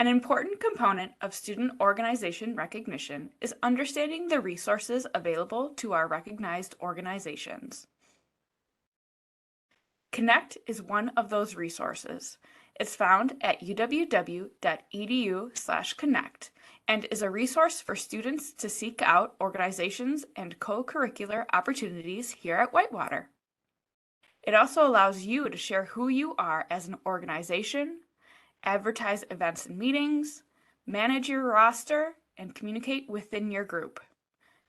An important component of student organization recognition is understanding the resources available to our recognized organizations. Connect is one of those resources. It's found at uww.edu/connect and is a resource for students to seek out organizations and co-curricular opportunities here at Whitewater. It also allows you to share who you are as an organization, advertise events and meetings, manage your roster, and communicate within your group.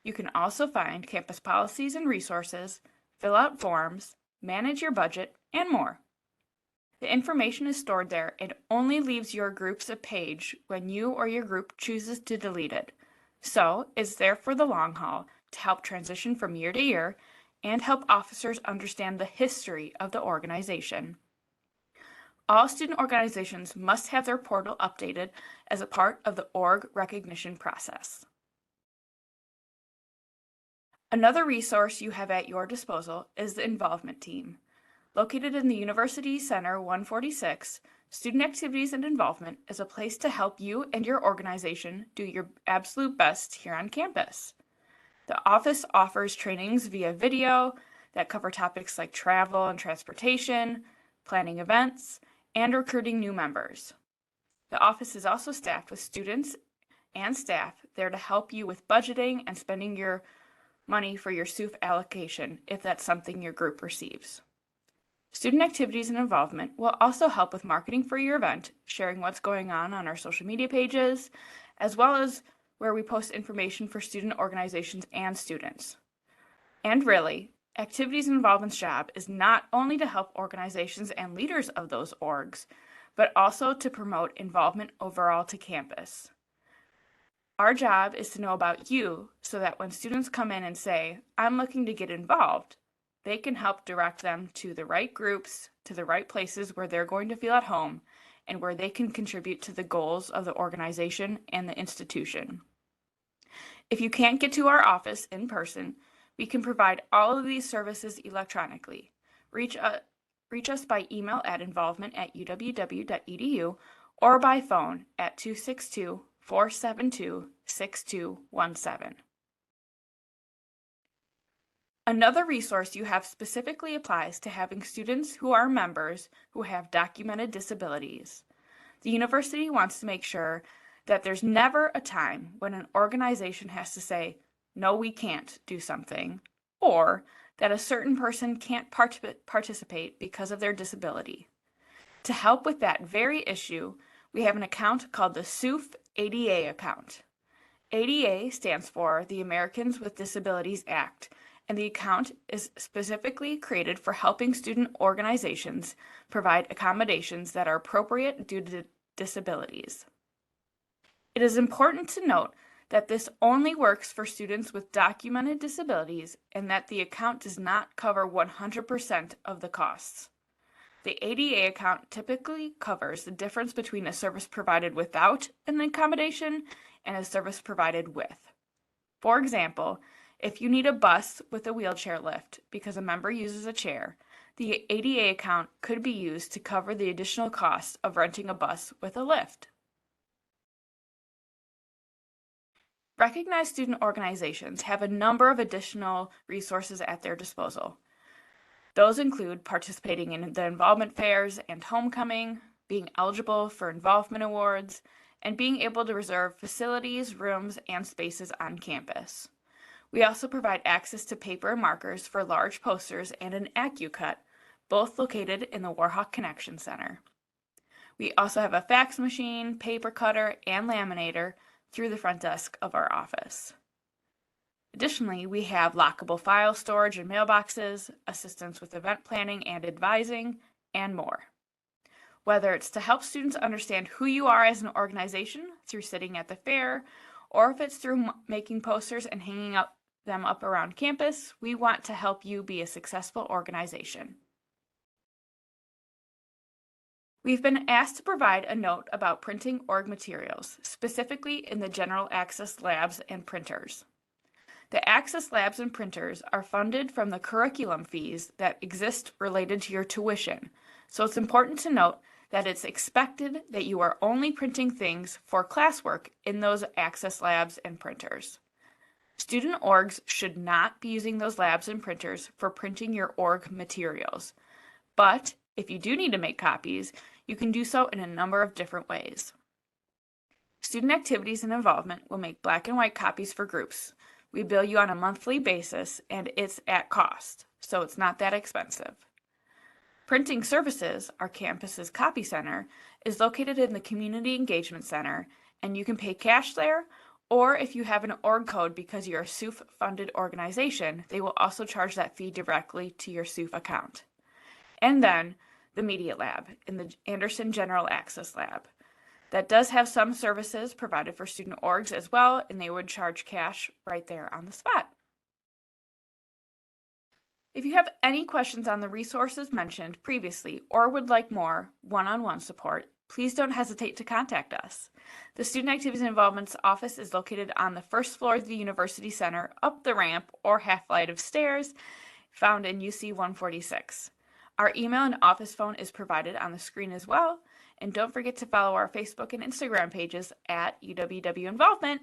You can also find campus policies and resources, fill out forms, manage your budget, and more. The information is stored there and only leaves your groups a page when you or your group chooses to delete it. So it's there for the long haul to help transition from year to year and help officers understand the history of the organization. All student organizations must have their portal updated as a part of the org recognition process. Another resource you have at your disposal is the Involvement Team. Located in the University Center 146, Student Activities and Involvement is a place to help you and your organization do your absolute best here on campus. The office offers trainings via video that cover topics like travel and transportation, planning events, and recruiting new members. The office is also staffed with students and staff there to help you with budgeting and spending your money for your SUF allocation if that's something your group receives. Student Activities and Involvement will also help with marketing for your event, sharing what's going on our social media pages, as well as where we post information for student organizations and students. And really, Activities and Involvement's job is not only to help organizations and leaders of those orgs, but also to promote involvement overall to campus. Our job is to know about you so that when students come in and say, "I'm looking to get involved," they can help direct them to the right groups, to the right places where they're going to feel at home, and where they can contribute to the goals of the organization and the institution. If you can't get to our office in person, we can provide all of these services electronically. Reach us by email at involvement@uww.edu or by phone at 262-472-6217. Another resource you have specifically applies to having students who are members who have documented disabilities. The university wants to make sure that there's never a time when an organization has to say, "No, we can't do something," or that a certain person can't participate because of their disability. To help with that very issue, we have an account called the SUF ADA account. ADA stands for the Americans with Disabilities Act, and the account is specifically created for helping student organizations provide accommodations that are appropriate due to disabilities. It is important to note that this only works for students with documented disabilities and that the account does not cover 100% of the costs. The ADA account typically covers the difference between a service provided without an accommodation and a service provided with. For example, if you need a bus with a wheelchair lift because a member uses a chair, the ADA account could be used to cover the additional costs of renting a bus with a lift. Recognized student organizations have a number of additional resources at their disposal. Those include participating in the involvement fairs and homecoming, being eligible for involvement awards, and being able to reserve facilities, rooms, and spaces on campus. We also provide access to paper and markers for large posters and an AccuCut, both located in the Warhawk Connection Center. We also have a fax machine, paper cutter, and laminator through the front desk of our office. Additionally, we have lockable file storage and mailboxes, assistance with event planning and advising, and more. Whether it's to help students understand who you are as an organization through sitting at the fair, or if it's through making posters and hanging them up around campus, we want to help you be a successful organization. We've been asked to provide a note about printing org materials, specifically in the general access labs and printers. The access labs and printers are funded from the curriculum fees that exist related to your tuition, so it's important to note that it's expected that you are only printing things for classwork in those access labs and printers. Student orgs should not be using those labs and printers for printing your org materials, but if you do need to make copies, you can do so in a number of different ways. Student activities and involvement will make black and white copies for groups. We bill you on a monthly basis and it's at cost, so it's not that expensive. Printing Services, our campus's copy center, is located in the Community Engagement Center, and you can pay cash there, or if you have an org code because you're a SUF-funded organization, they will also charge that fee directly to your SUF account. And then the Media Lab in the Anderson General Access Lab. That does have some services provided for student orgs as well, and they would charge cash right there on the spot. If you have any questions on the resources mentioned previously or would like more one-on-one support, please don't hesitate to contact us. The Student Activities and Involvement's office is located on the first floor of the University Center, up the ramp or half flight of stairs found in UC 146. Our email and office phone is provided on the screen as well, and don't forget to follow our Facebook and Instagram pages at UW-Involvement.